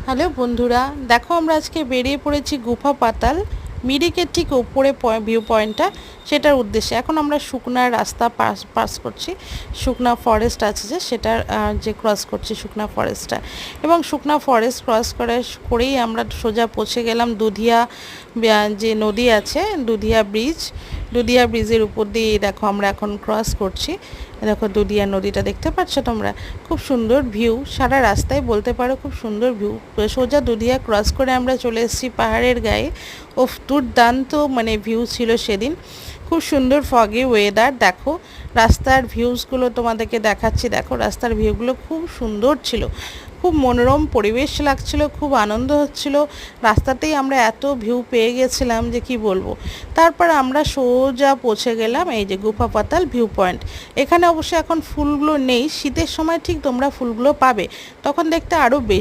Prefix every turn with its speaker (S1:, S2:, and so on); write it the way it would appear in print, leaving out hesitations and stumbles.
S1: Hello বন্ধুরা, দেখো আমরা আজকে বেরিয়ে পড়েছি গুফা পাতাল মিরিকের ঠিক ওপরে ভিউ পয়েন্টটা সেটার উদ্দেশ্যে। এখন আমরা শুকনা রাস্তা পাস করছি, শুকনা ফরেস্ট আছে যে সেটার যে ক্রস করছি শুকনা ফরেস্টটা, এবং শুকনা ফরেস্ট ক্রস করেই আমরা সোজা পৌঁছে গেলাম দুধিয়া যে নদী আছে, দুধিয়া ব্রিজের উপর দিয়ে দেখো আমরা এখন ক্রস করছি। দেখো দুধিয়া নদীটা দেখতে পাচ্ছ তোমরা, খুব সুন্দর ভিউ সারা রাস্তায় বলতে পারো, খুব সুন্দর ভিউ। সোজা দুধিয়া ক্রস করে আমরা চলে এসেছি পাহাড়ের গায়ে। ও দুর্দান্ত মানে ভিউ ছিল সেদিন, খুব সুন্দর ফগি ওয়েদার। দেখো রাস্তার ভিউজগুলো তোমাদেরকে দেখাচ্ছি, দেখো রাস্তার ভিউগুলো খুব সুন্দর ছিল, খুব মনোরম পরিবেশ লাগছিল, খুব আনন্দ হচ্ছিল। রাস্তাতেই আমরা এত ভিউ পেয়ে গেছিলাম যে কি বলবো। তারপর আমরা সোজা পৌঁছে গেলাম এই যে গুফা পাতাল ভিউ পয়েন্ট। এখানে অবশ্য এখন ফুলগুলো নেই, শীতের সময় ঠিক তোমরা ফুলগুলো পাবে, তখন দেখতে আরও বেশি